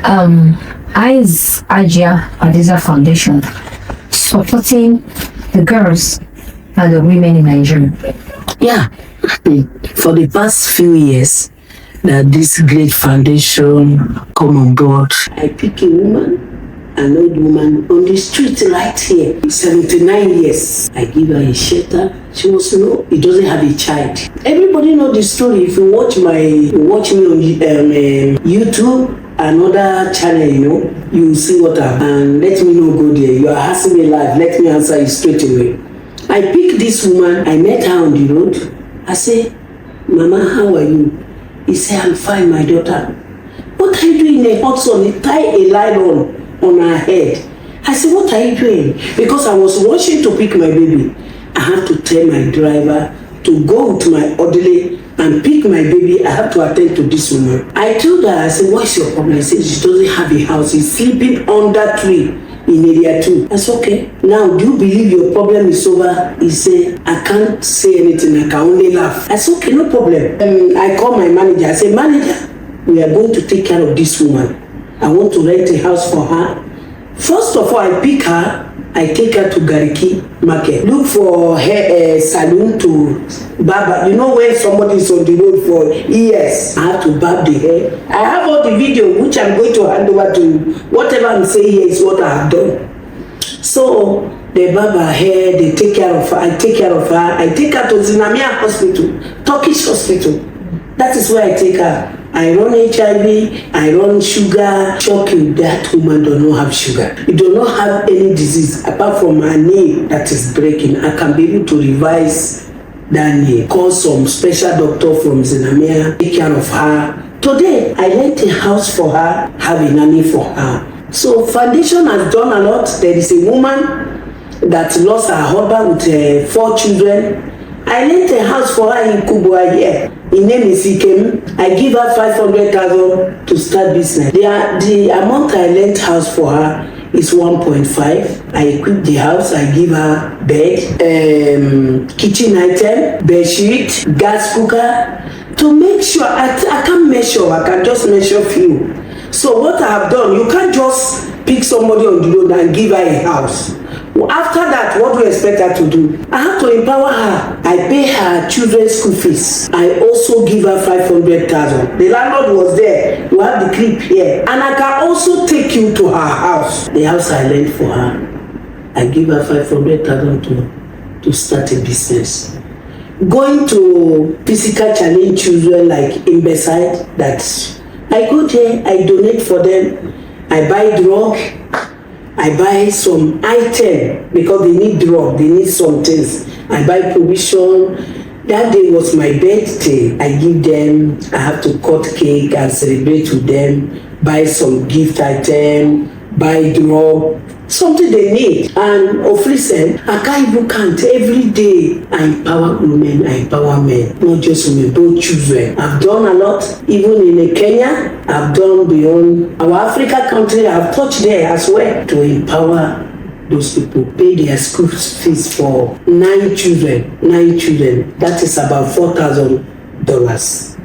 I is Hajiya Hadiza Foundation supporting the girls and the women in Nigeria. Yeah, for the past few years that this great foundation come on board, I pick a woman, an old woman on the street right here, 79 years. I give her a shelter. She was it doesn't have a child. Everybody know the story. If you watch me on YouTube, another channel, you see what I've done. And let me know go there. You are asking me live. Let me answer you straight away. I picked this woman. I met her on the road. I say, Mama, how are you? He said, I'm fine, my daughter. What are you doing in a hot sun? He tied a nylon on her head. I said, what are you doing? Because I was rushing to pick my baby. I have to tell my driver to go to my orderly and pick my baby. I have to attend to this woman. I told her, I said, what's your problem? He said, she doesn't have a house. She's sleeping under tree in area 2. I said, okay. Now, do you believe your problem is over? He said, I can't say anything. I can only laugh. I said, okay, no problem. I called my manager. I said, manager, we are going to take care of this woman. I want to rent a house for her. First of all, I pick her. I take her to Gariki market. Look for hair salon to barb. You know when somebody is on the road for years, I have to barb the hair. I have all the video which I'm going to hand over to you. Whatever I'm saying here is what I have done. So they barb her hair, they take care of her. I take care of her. I take her to ℍ𝔸𝕁 Hospital, Turkish hospital. That is where I take her. I run HIV, I run sugar. Shocking, that woman does not have sugar. It does not have any disease apart from her knee that is breaking. I can be able to revise that knee. Call some special doctor from ℍ𝔸𝕁, take care of her. Today, I rent a house for her, have a nanny for her. So foundation has done a lot. There is a woman that lost her husband with 4 children. I rent a house for her in Kubwa here. His name is Ikem. I give her 500,000 to start business. The amount I rent house for her is 1.5. I equip the house. I give her bed, kitchen item, bed sheet, gas cooker. To make sure, I can't measure. I can just measure few. So what I have done, you can't just pick somebody on the road and give her a house. After that, what do you expect her to do? I have to empower her. I pay her children's school fees. I also give her 500,000. The landlord was there. You have the clip here. And I can also take you to her house. The house I rent for her. I give her 500,000 to start a business. Going to physical challenge children like ℍ𝔸𝕁, that I go there, I donate for them. I buy drug. I buy some item because they need drug, they need some things. I buy provision. That day was my birthday. I give them, I have to cut cake and celebrate with them, buy some gift item, buy drug, something they need. And of recent, I can't even count. Every day, I empower women, I empower men, not just women, both children. I've done a lot, even in Kenya. I've done beyond our Africa country. I've touched there as well to empower those people, pay their school fees for 9 children. That is about $4,000,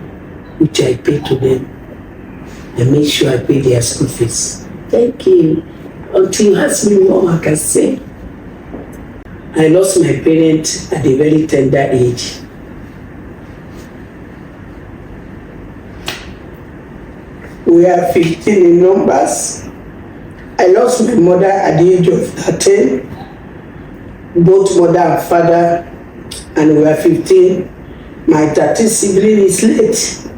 which I pay to them. I make sure I pay their school fees. Thank you. Until you ask me what I can say. I lost my parents at a very tender age. We are 15 in numbers. I lost my mother at the age of 13, both mother and father, and we are 15. My 13th sibling is late.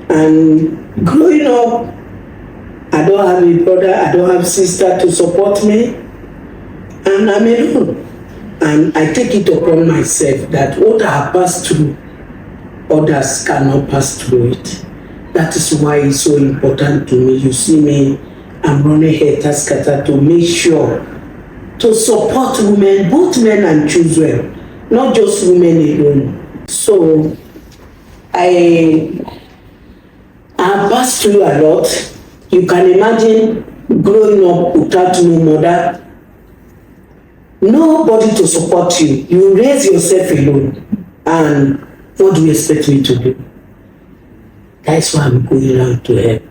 And growing up, I don't have a brother, I don't have a sister to support me, and I'm alone. And I take it upon myself that what I have passed through, others cannot pass through it. That is why it's so important to me. You see me, I'm running ℍ𝔸𝕁 to make sure to support women, both men and children, not just women alone. So I have passed through a lot. You can imagine growing up without no mother, nobody to support you. You raise yourself alone. And what do you expect me to do? That's why I'm going around to help.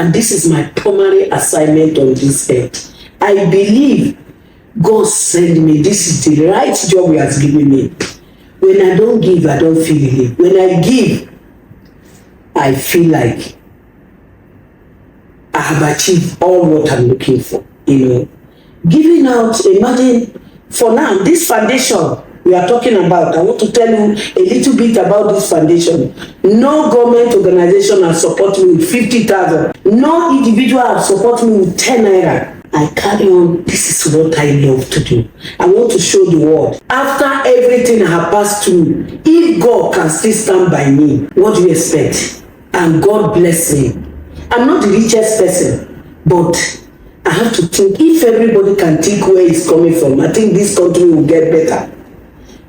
And this is my primary assignment on this earth. I believe God sent me. This is the right job He has given me. When I don't give, I don't feel it. When I give, I feel like I have achieved all what I'm looking for. Giving out, imagine, for now, this foundation we are talking about, I want to tell you a little bit about this foundation. No government organization has supported me with 50,000. No individual has supported me with 10 naira. I carry on. This is what I love to do. I want to show the world. After everything I have passed through, if God can still stand by me, what do you expect? And God bless me. I'm not the richest person, but I have to think, if everybody can think where it's coming from, I think this country will get better.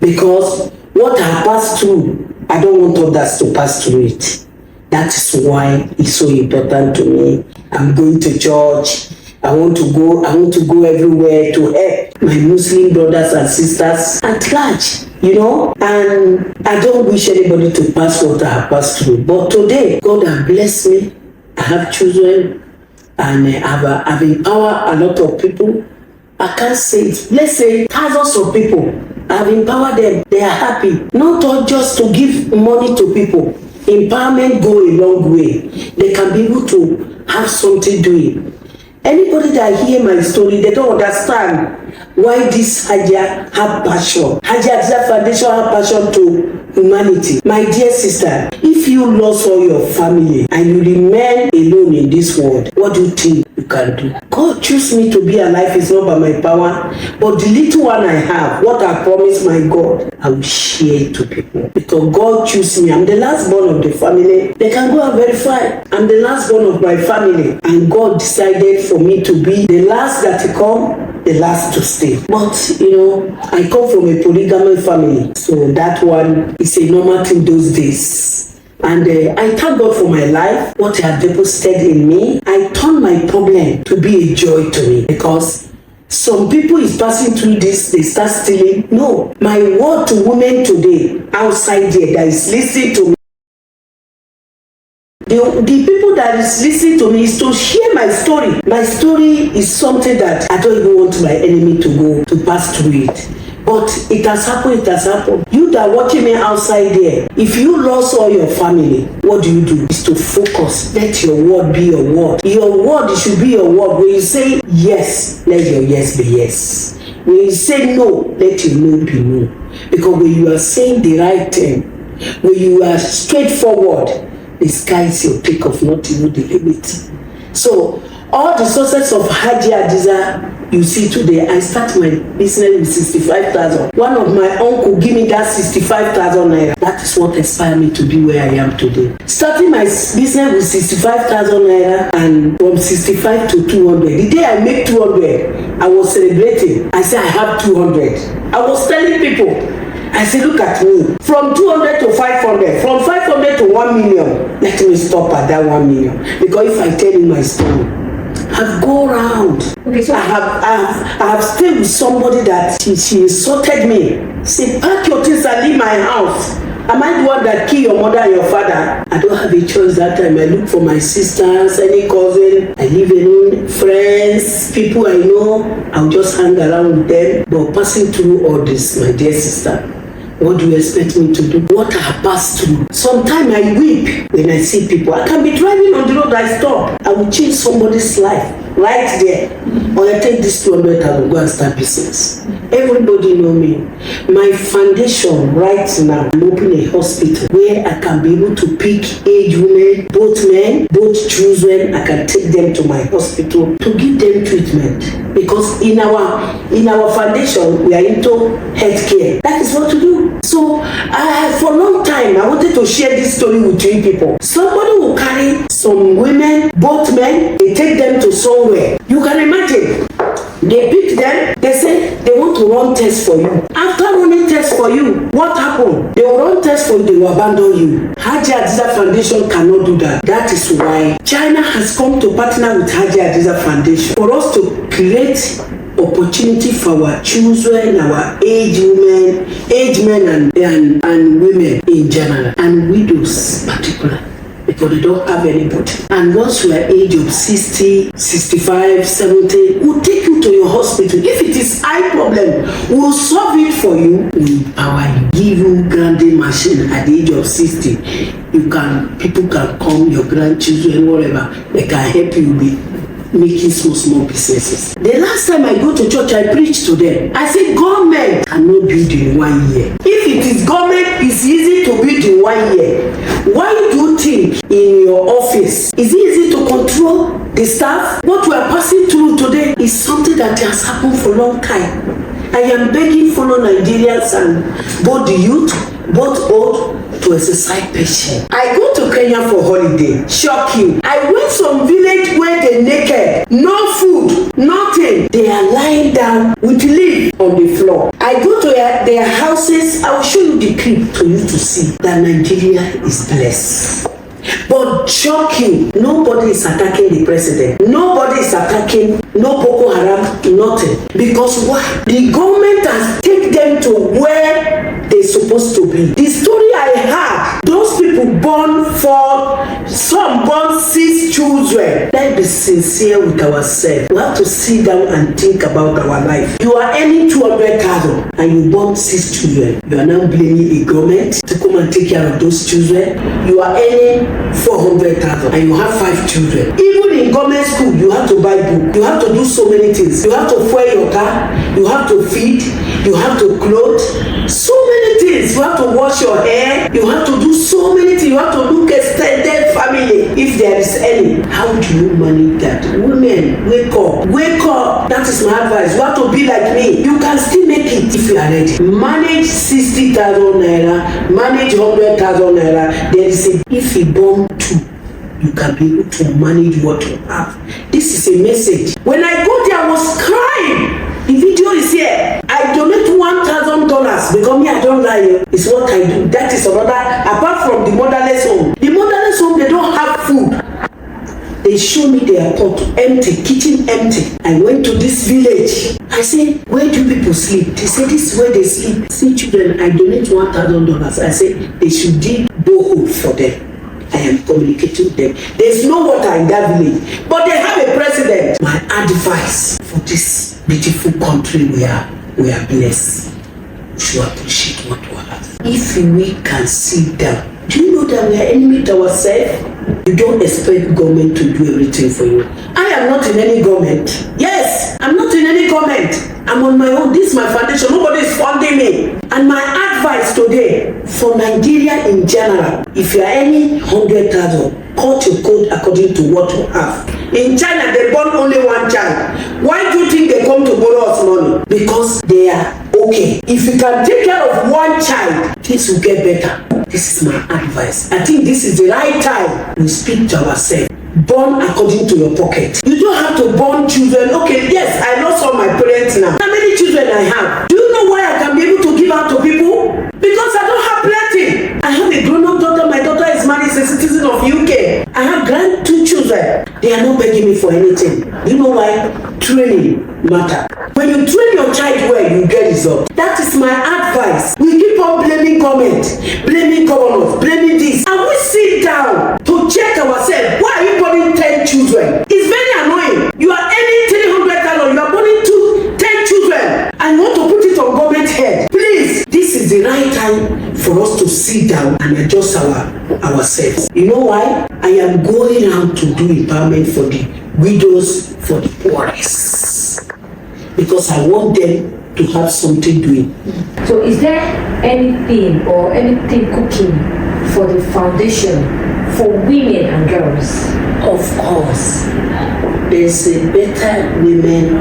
Because what I passed through, I don't want others to pass through it. That is why it's so important to me. I'm going to church. I want to go everywhere to help my Muslim brothers and sisters at large, and I don't wish anybody to pass what I have passed through. But today, God has blessed me. I have children, and I've empowered a lot of people. I can't say it. Let's say thousands of people. I've empowered them. They are happy. Not just to give money to people. Empowerment go a long way. They can be able to have something doing. Anybody that hear my story, they don't understand why this Hajiya have passion. Hajiya Hadiza Foundation have passion to humanity. My dear sister, if you lost all your family and you remain alone in this world, what do you think you can do? God choose me to be alive is not by my power, but the little one I have, what I promised my God, I will share it to people. Because God choose me. I'm the last born of the family. They can go and verify. I'm the last born of my family. And God decided for me to be the last that to come, the last to stay. But, I come from a polygamous family. So that one is a normal thing those days. And I thank God for my life, what He has deposited in me. I turn my problem to be a joy to me, because some people is passing through this, they start stealing. No, my word to women today outside there that is listening to me, the people that is listening to me is to share my story. My story is something that I don't even want my enemy to pass through it. But it has happened, it has happened. You that are watching me outside there, if you lost all your family, what do? Is to focus. Let your word be your word. Your word should be your word. When you say yes, let your yes be yes. When you say no, let your no be no. Because when you are saying the right thing, when you are straightforward, the sky is your takeoff, not even the limit. So, all the success of Hajiya Hadiza you see today, I start my business with 65,000. One of my uncle give me that 65,000 naira. That is what inspired me to be where I am today. Starting my business with 65,000 naira, and from 65 to 200. The day I make 200, I was celebrating. I said I have 200. I was telling people, I said, look at me. From 200 to 500, from 500 to 1 million. Let me stop at that 1 million. Because if I tell you my story, I've gone around. Okay, so I have stayed with somebody that she insulted me. Say, pack your things and leave my house. Am I the one that kill your mother and your father? I don't have a choice that time. I look for my sisters, any cousin. I live alone, friends, people I know. I'll just hang around with them. But passing through all this, my dear sister, what do you expect me to do? What I have passed through. Sometimes I weep when I see people. I can be driving on the road, I stop. I will change somebody's life right there. Or I take this 200, I will go and start business. Everybody know me. My foundation right now, I'm opening a hospital where I can be able to pick aged women, both men, both children. I can take them to my hospital to give them treatment. Because in our foundation, we are into healthcare. That is what to do. So for a long time, I wanted to share this story with three people. Somebody will carry some women, both men, they take them to somewhere. You can imagine. They pick them, they say they want to run tests for you. After running tests for you, what happened? They will run tests for you, they will abandon you. Hajiya Hadiza Foundation cannot do that. That is why China has come to partner with Hajiya Hadiza Foundation for us to create opportunity for our children, our aged men and women in general, and widows particularly. because they don't have anybody. And once you are age of 60, 65, 70, we'll take you to your hospital. If it is eye problem, we'll solve it for you. We'll empower you, give you grinding machine at the age of 60. People can come, your grandchildren, whatever, they can help you with making small businesses. The last time I go to church, I preached to them. I said, government cannot build in 1 year. If it is government, it's easy to build in 1 year. Why do you think in your office, is it easy to control the staff? What we are passing through today is something that has happened for a long time. I am begging fellow Nigerians and both the youth, both old, to exercise patience. I go to Kenya for holiday. Shock you. I went some village where they naked, no food, nothing. They are lying down with leaf on the floor. I go to their houses. I will show you the clip for you to see that Nigeria is blessed. But shocking, nobody is attacking the president. Nobody is attacking, no Boko Haram, nothing. Because why? The government has taken them to where they're supposed to be. The story I had, those people some born 6 children. Let's be sincere with ourselves. We have to sit down and think about our life. You are earning 200,000 and you born 6 children. You are now blaming the government to come and take care of those children. You are earning 400,000 and you have 5 children. Even in government school, you have to buy book. You have to do so many things. You have to fuel your car. You have to feed. You have to clothe. So many things. You have to wash your hair. You have to do so many things. You have to look extended family if there is any. How do you manage that? Women, wake up. Wake up. That is my advice. You have to be like me. You can still make it if you are ready. Manage 60,000 naira. Manage 100,000 naira. There is a, if you born 2, you can be able to manage what you have. This is a message. When I go there, I was crying. The video is here. I donate $1,000 because me, I don't lie. It's what I do. That is another, apart from the motherless home. The motherless home, they don't have food. They show me their pot empty, kitchen empty. I went to this village. I said, where do people sleep? They said, this is where they sleep. See, children, I donate $1,000. I said, they should dig borehole for them. I am communicating with them. There's no water in that village, but they have a president. My advice for this beautiful country we are blessed. We should appreciate what we have. If we can sit down, do you know that we are enemy to ourselves? You don't expect government to do everything for you. I am not in any government. Yes, I'm not in any government. I'm on my own. This is my foundation. Nobody is funding me. And my advice today for Nigeria in general, if you are any 100,000, cut your code according to what you have. In China, they born only 1 child. Why do you think they come to borrow us money? Because they are okay. If you can take care of 1 child, things will get better. This is my advice. I think this is the right time we speak to ourselves. Born according to your pocket. You don't have to born children. Okay, yes, I know some of my parents now. How many children I have? Do you know why I can be able to give out to people? Because I don't have plenty. I have a grown-up daughter. My daughter is married, is a citizen of UK. I have 2 children. They are not begging me for anything. You know why? Training matter. When you train your child well, you get results. That is my advice. We keep on blaming government, blaming governors, blaming this. And we sit down to check ourselves. Why are you born 10 children? It's very annoying. You are earning 300,000, you are born 10 children, and you want to put it on government head. Please, this is the right time for us to sit down and adjust ourselves. You know why? I am going out to do empowerment for the widows, for the poorest, because I want them to have something doing. So is there anything or anything cooking for the foundation for women and girls? Of course, there's a Better Women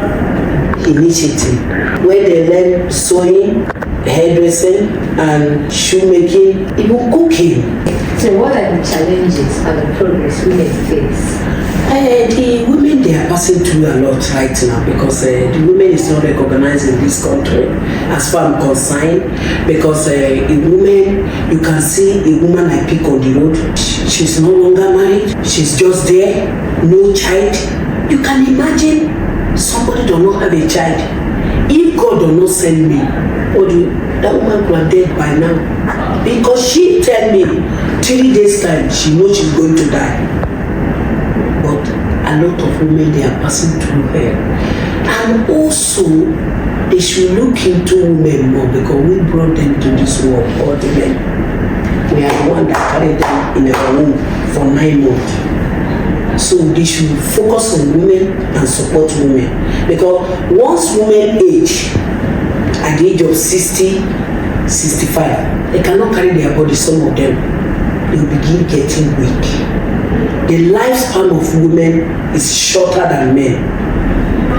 initiative where they learn sewing, hairdressing, and shoemaking, even cooking. So what are the challenges and the progress women face? The women, they are passing through a lot right now because the women is not recognized in this country as far as I'm concerned, because a woman, you can see a woman I pick on the road, she's no longer married, she's just there, no child. You can imagine somebody does not have a child. If God does not send me, that woman could have dead by now. because she tell me 3 days time she knows she's going to die. But a lot of women, they are passing through hell. And also they should look into women more, because we brought them to this world, all the men. We are the one that carried them in our womb for 9 months. So they should focus on women and support women, because once women age at the age of 60, 65, they cannot carry their body. Some of them, they will begin getting weak. The lifespan of women is shorter than men,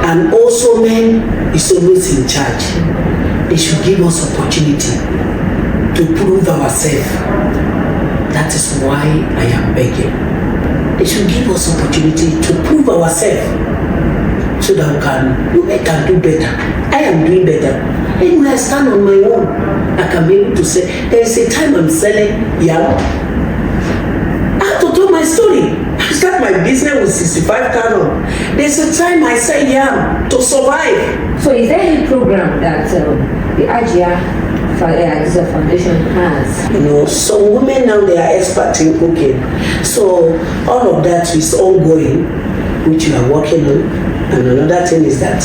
and also men is always in charge. They should give us opportunity to prove ourselves. That is why I am begging. They should give us opportunity to prove ourselves, so that we can do better. I am doing better. And when I stand on my own, I can be able to say, there is a time I'm selling yam. I have to tell my story. I start my business with 65,000. There's a time I sell yam to survive. So is there any program that the Hajiya Hadiza Foundation has? You know, some women now, they are expert in cooking. So all of that is ongoing, which we are working on. And another thing is that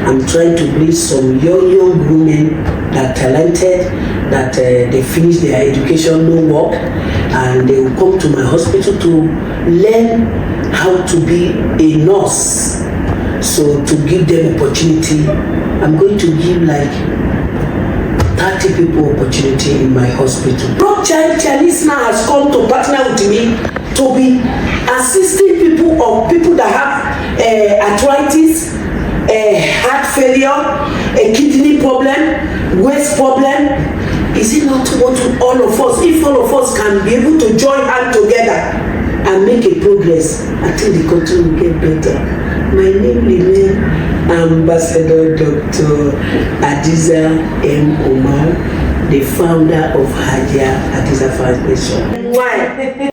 I'm trying to bring some young women that are talented, that they finish their education, no work, and they will come to my hospital to learn how to be a nurse. So to give them opportunity, I'm going to give like 30 people opportunity in my hospital. Chinese now has come to partner with me to be assisting people that have arthritis, heart failure, a kidney problem, waist problem. Is it not what all of us, if all of us can be able to join hands together and make a progress, I think the country will get better. My name remains Ambassador Dr. Hadiza Umar, the founder of Hajiya Hadiza Foundation. Why?